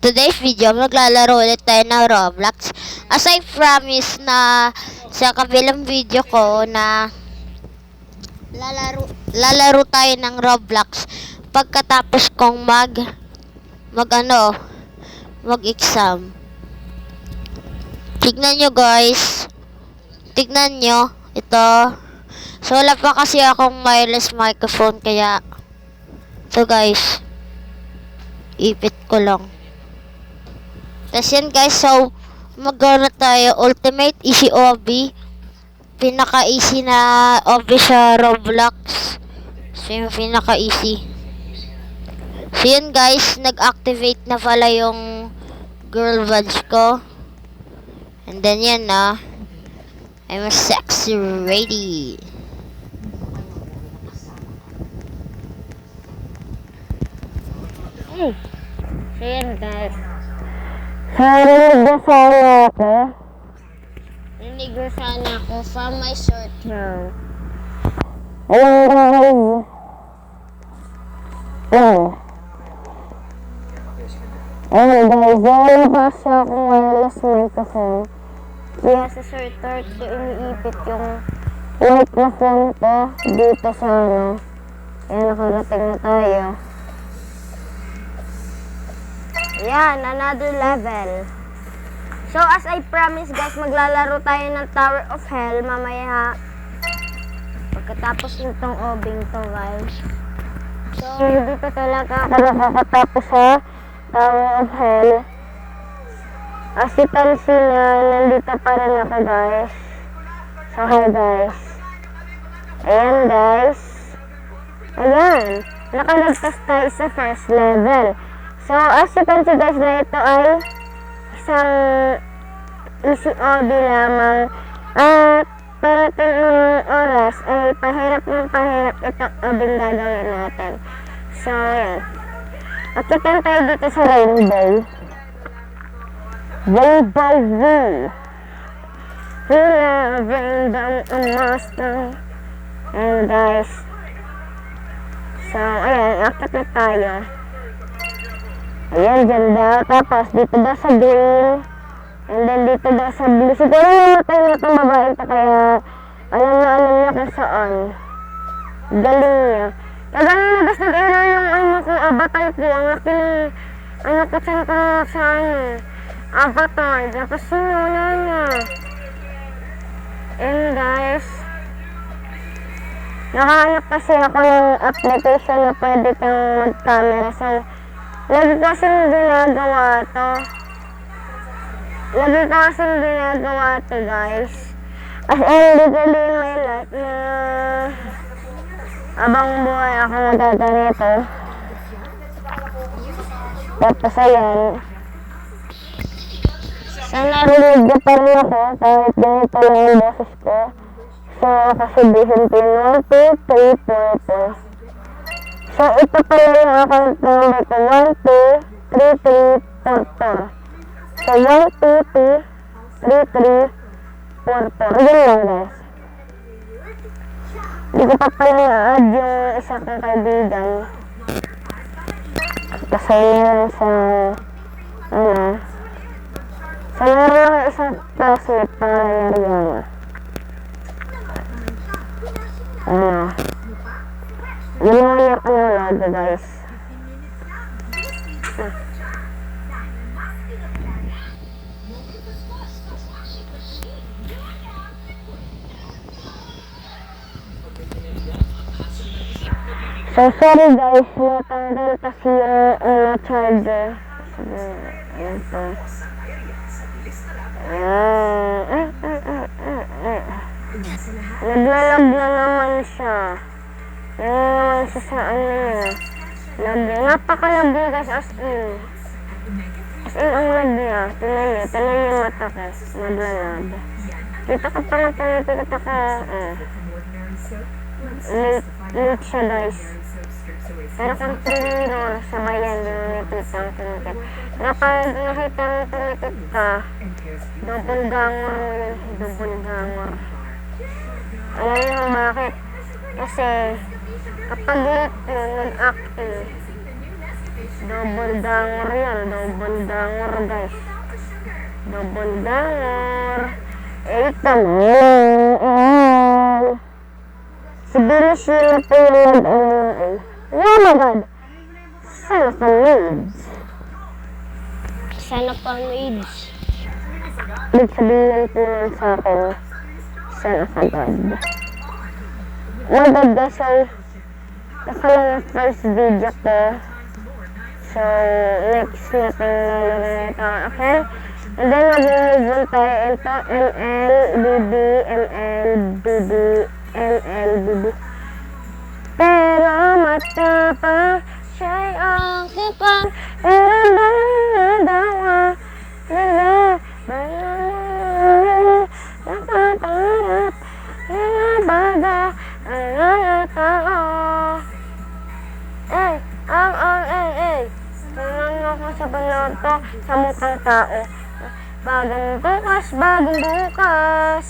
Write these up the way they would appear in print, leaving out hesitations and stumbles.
today's video, maglalaro ulit tayo ng Roblox. As I promise na sa kabilang video ko na lalaro tayo ng Roblox pagkatapos kong mag-exam. Tignan nyo guys. Tignan nyo. Ito. So, wala pa kasi akong wireless microphone kaya ito guys. Ipit ko lang. Tapos yan guys, so magana tayo Ultimate Easy OB. Pinaka-easy na OB sa Roblox. So yung pinaka-easy. So yan guys, nag-activate na pala yung girl badge ko. And then yan na. I'm a sexy lady. So yan guys. Narinig na sana ako from my short term. Ayun guys, wala pa siya akong wireless microphone. Kaya sa short term ko iniipit yung microphone ko dito sa Kaya nakarating na tayo. Yan, another level. So, as I promised guys, maglalaro tayo ng Tower of Hell mamaya. Pagkatapos nitong obing to guys. So, dito talaga ako nakakatapos sa Tower of Hell. As you can see na, nandito pa rin ako guys. So, hi guys. Ayan guys. Ayan. Nakalagtas tayo sa first level. So, as you can see guys na ito ay isang easy OB lamang. At parating ng oras ay pahirap itong obing gagawin natin. So, yan. Akitan tayo dito sa rainbow. Rainbow view. Rainbow ang master. And guys. So, ayan. Akit na tayo. Ayan, dyan daw. Tapos, dito daw sa green. And then, dito daw sa blue. Siguro namatay na itong babae ito. Kaya, alam niya kung saan. Galing niya. Kaya ganun na gusto nag-error yung avatar ko. Ang laki ng ko sa avatar. Tapos, wala niya. And guys, nakahanap kasi ako ng application na pwede kang mag-camera. So, lagi kasing ginagawa to guys. As in, literally in my life na abang buhay ako nagaganito. Tapos ayan. Sana narinig niyo pa rin ako kahit ganito lang yung boses ko. So, kasabihin ko 1, 2, 3, 4, 4. So, ito pala yung account number ko. 1, 2, 3, 3, 4, 4. So, 1, 2, 3, 3, 4, 4. Yun lang, guys. Hindi ko pa pala na-add yung isa kong kaibigan. Kasi yun sa, sa meron ako isang classmate pa nangyari yun lang yung logo guys. So sorry guys, natanggal kasi yung charger. Ayan po. Naglalag na naman siya. Naman siya sa niya. Napakalagay guys, as in. As in ang lag niya. Tinan yung mata ko. Naglalag. Kita ka pa lang kita ka. Late siya guys. Pero kung 3 mirror, sabay yan din nakita ang tumitit. Kapag nakita mo tumitit ka, double gangor. Alam niyo bakit? Kasi kapag late mo, nag-active, Double dangor yan. Double dangor, guys. Double dangor. Ito mo. Siguro sila po yung oh my god. Sana pa maids. Sana pa maids. Ibig sabihin po nun sa akin. Sana ka god. Oh my god guys. So, lang yung first video ko. So, next natin lalagay ito. Okay? And then, mag-move tayo ito. ML, BB, ML, BB, ML, BB. Pero matapang siya'y ang kapang. Dawa, nakapangarap, baga, ang tao. Tingnan mo ako sa baloto, sa mukhang tao. Bagong bukas.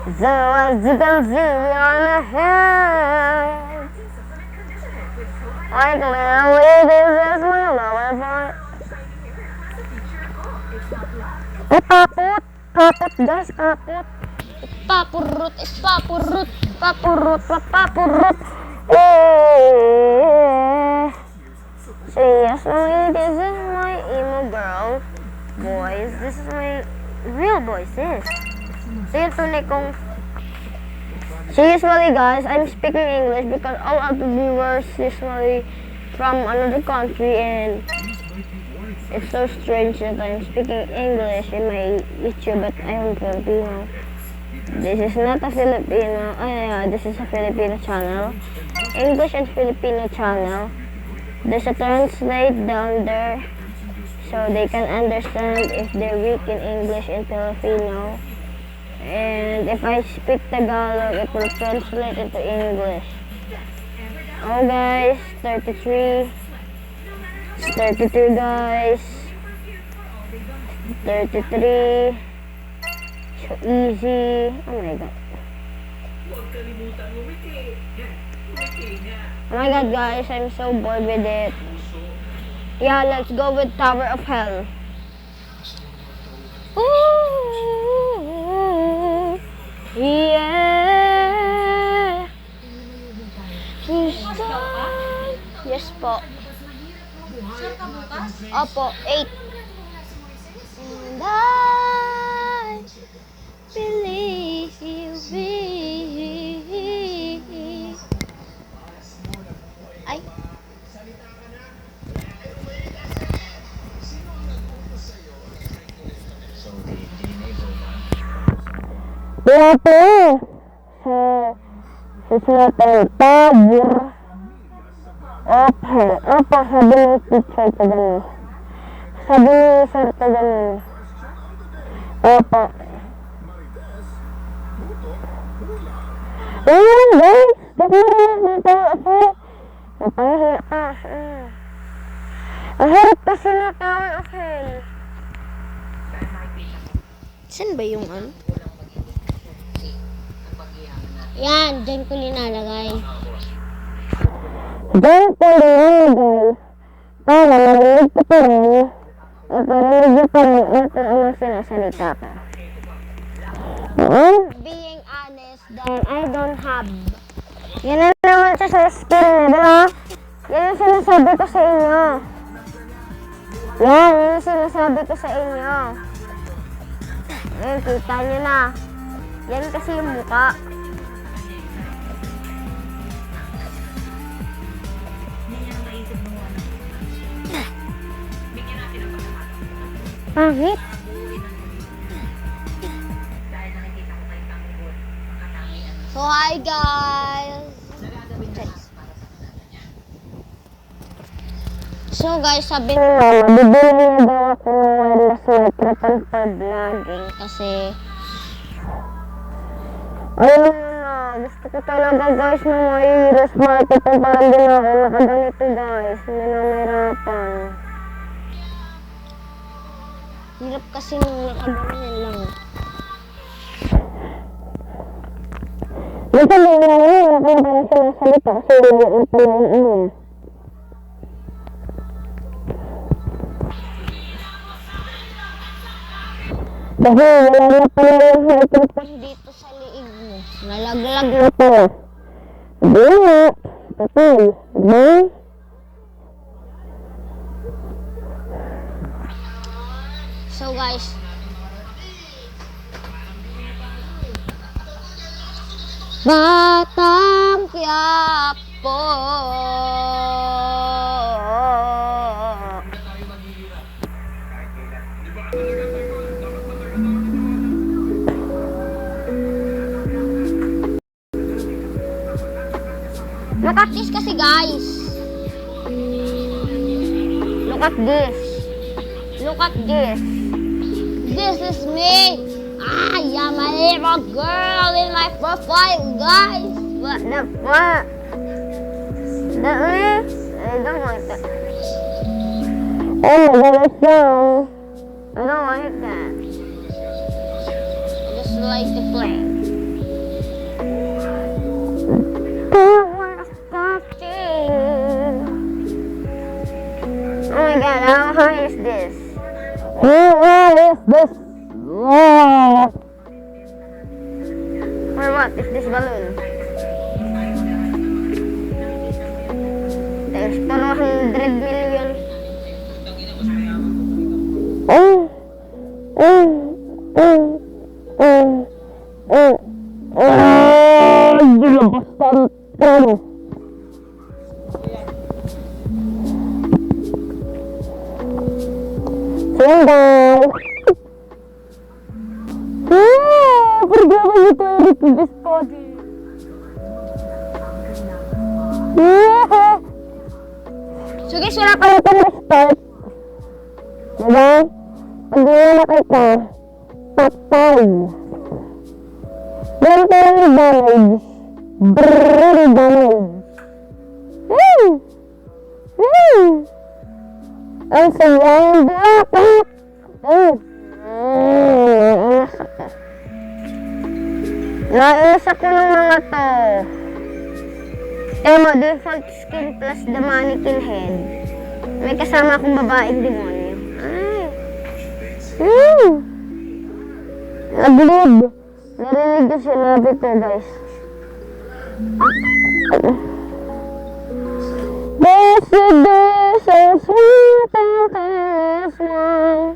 So as you can see, we are on ahead. Like now, this is my lower part. Paput guys, paput. Papurut. So yes, this is my emo girl. Boys, this is my real boy, sis. So yun tunay kong... So usually guys, I'm speaking English because all of the viewers usually from another country and it's so strange that I'm speaking English in my YouTube but I'm Filipino. This is not a Filipino, this is a Filipino channel. English and Filipino channel. There's a translate down there so they can understand if they're weak in English and Filipino. And if I speak Tagalog, it will translate into English. Oh guys, 33. It's 32 guys. 33. So easy. Oh my god. Oh my god guys, I'm so bored with it. Yeah, let's go with Tower of Hell. Ooh, yeah. Yes po. Opo, 8. And I believe me. Ay. Dito. Susunod Tower of Hell. Opo, sabi ni teacher ko ganun. Sabi ni sir ko ganun. Opo. Ayan guys, nagmarinig dito ako. Napangihi ka. Ang harap kasi na Tower of Hell. Saan ba yung ano? Yan, dyan ko nilalagay. Dyan ko nilalagay. Para marinig ko pa rin. At marinig ko pa rin kung ano sinasalita ka. Being honest, then I don't have. Yan na naman siya sa skill nila. Yan ang sinasabi ko sa inyo. Yan ang sinasabi ko sa inyo. Ayan, kita nyo na. Yan kasi yung mukha. Pangit. So, hi guys. So guys, sabi ni Mama, bibili niya daw ako ng wireless microphone for vlogging kasi ayun na, gusto ko talaga guys ng wireless microphone para hindi na ako nakaganito guys, hindi na mahirapan. Hirap kasi nung nakaganyan lang. Minsan may mga wala kang parang sa salita kasi hindi yung pala. Kasi wala na pala yung microphone dito sa liig mo. Nalaglag na pala. Hindi nga. Patay. Diba? So guys, Batang Quiapo. Look at this kasi guys. Look at this. Look at this. This is me. I am a little girl in my profile, guys. What the fuck? I don't like that. Oh my god, it's so. I don't like that. I just like to play. Oh my god, how high is this? How is this? Or what is this balloon? There's 100 million. Pergi itu di study. So guys, wala kayo pang start. Diba? Pag wala kayo patay. Meron tayong damage. Brrrr damage. Ang sayang bakit? Nainis ako ng mga to. Emo, default skin plus the mannequin head. May kasama akong babaeng demonyo. Ay. Naglib. Narinig ko sinabi ko, guys. This is so sweet and Christmas.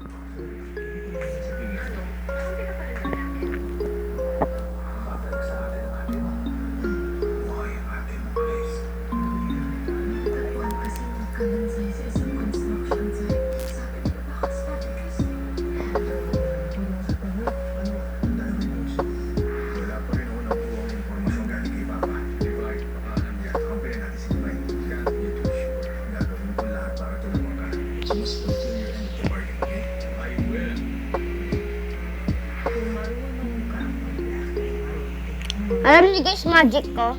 Alam niyo guys, magic ko.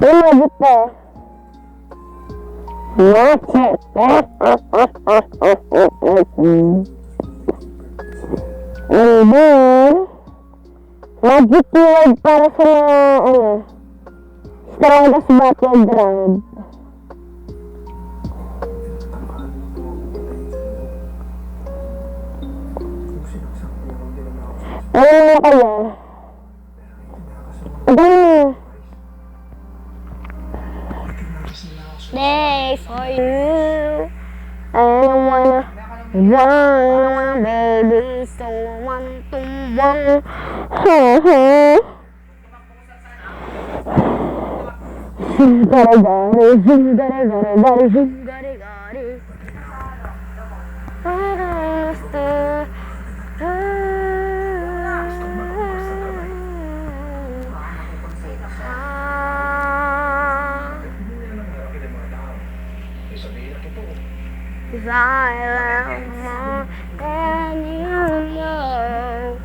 Yung magic ko. Magic. And then, magic keyword para sa mga, strongest battleground. Ano na kayo? Again. Day for you. I don't wanna baby, so want to want. Zingari-gari, zingari-gari, zingari-gari. Cause I love more than you know.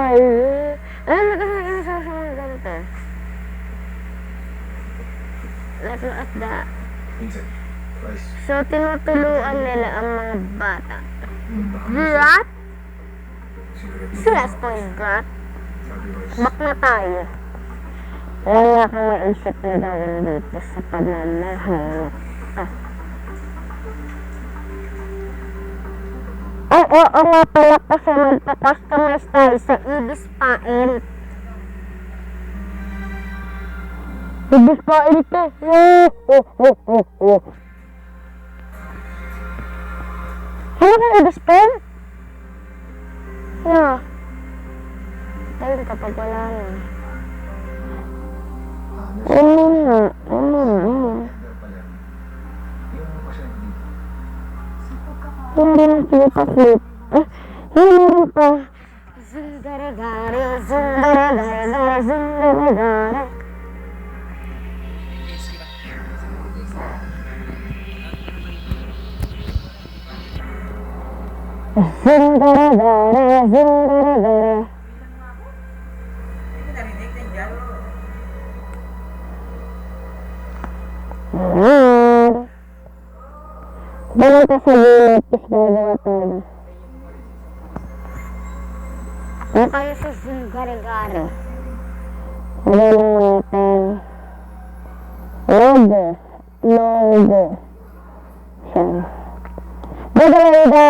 Ano sa mga ganito? Let's look at that. So, tinutuluan nila ang mga bata. Brat? Sila spoiled brat? Bak na tayo. Wala akong maisip na gawin dito sa pamamahal. Oo nga pala kasi magpa-customize tayo sa Ibis Paint. Ibis Paint ito. Ano ka Ibis Paint? Yeah. Tayo kapag wala na. Hindi na flip-a-flip. Hindi pa. Zundaragari, zundaragari, zundaragari. Zundaragari, zundaragari. Ganun ka sa gilid, tapos gagawa tayo. Ano kayo sa zungarigari? Magaling natin. Logo. Siya. By the way, the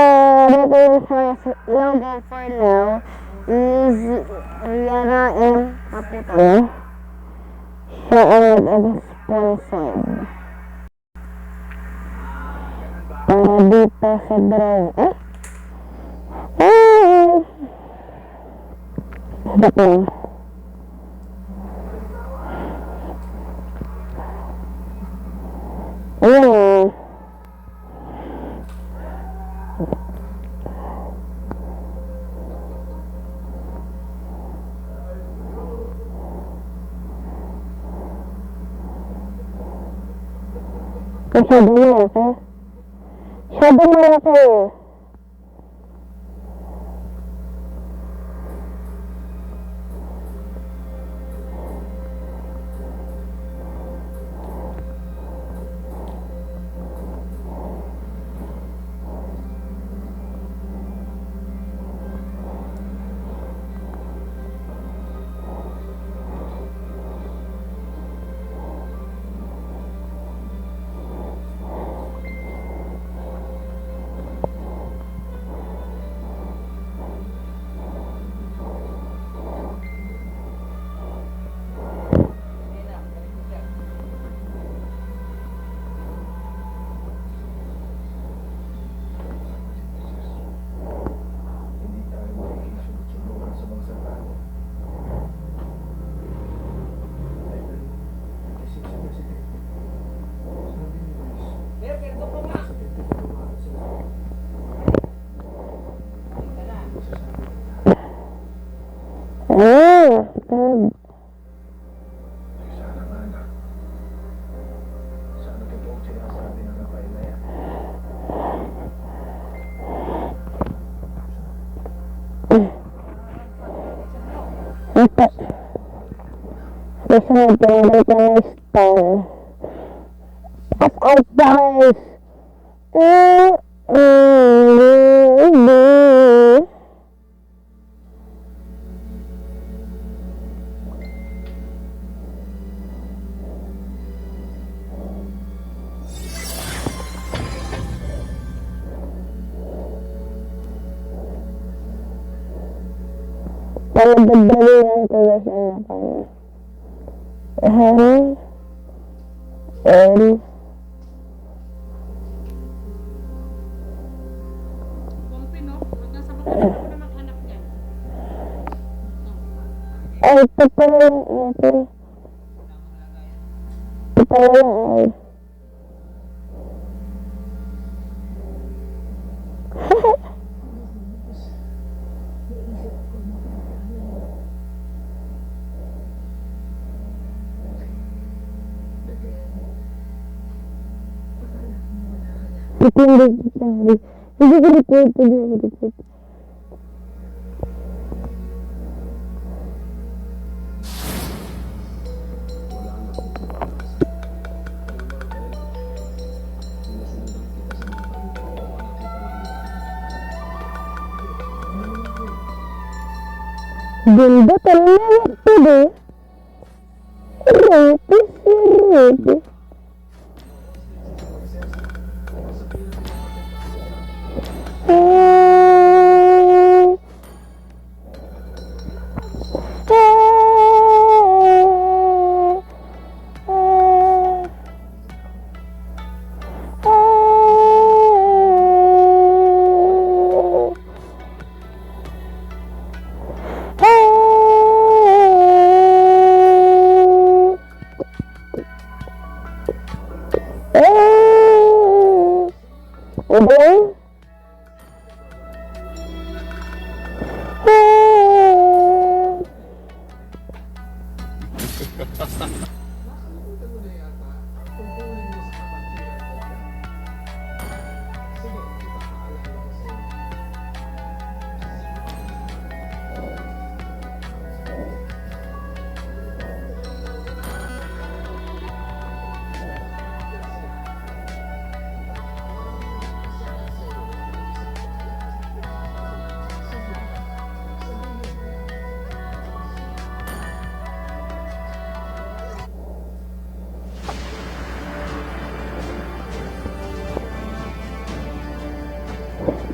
logo for now is Yarain Kaputo. Siya ang nag-sponsored. Para dito sa draw. Dapat. Ayan. Kasi dito ako. Sabi mo na kayo. Susunod ko na balik ng style. Pass out guys! Palagdagdagan ko guys ang napangyay. Ay, ito pala yung ito. Ito pala yung ay. Hindi ko record. Ganda talaga today. Ready, ready. Udah?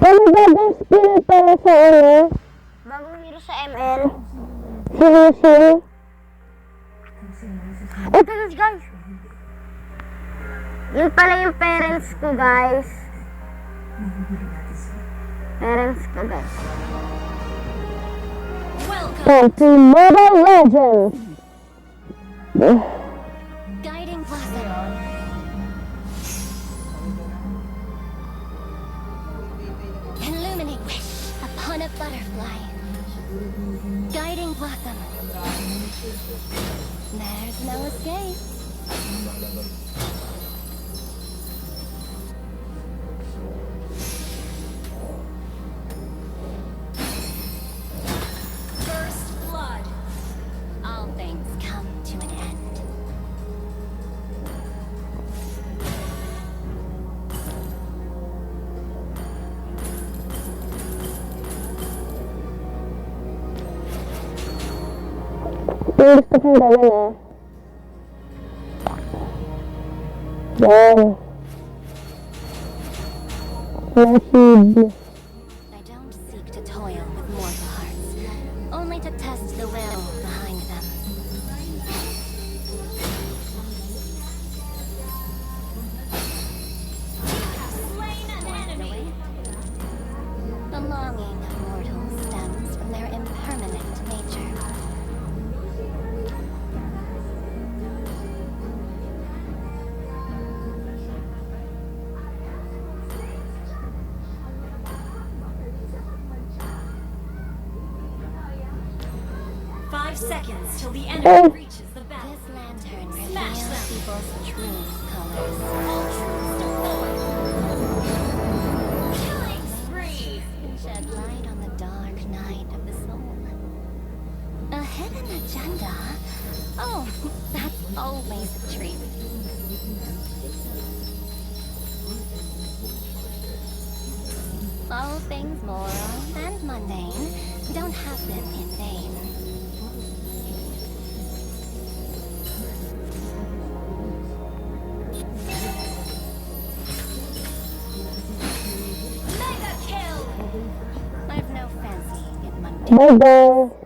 Ano bagong skill para sa ano? Bagong hero sa ML. Sino? Ito guys! Yun pala yung parents ko guys. Welcome to Mobile Legends! Guiding Blossom. Illuminate wish upon a butterfly. Guiding Blossom. There's no escape. First blood. All things come to an end. Yung gusto kong gawin Yan. Nasib. I don't seek to toil with mortal hearts, only to test the will behind them. Slain an enemy. The longing of mortals stems from their impermanent nature. Five seconds till the enemy reaches the This battle. lantern Smash reveals them. people's true colors. All troops deployed. Killing spree. Shed light on the dark night of the soul. A hidden agenda? Oh, that's always a treat. All things moral and mundane don't happen in vain. Mega kill. I've no fancy in mundane. Bye-bye.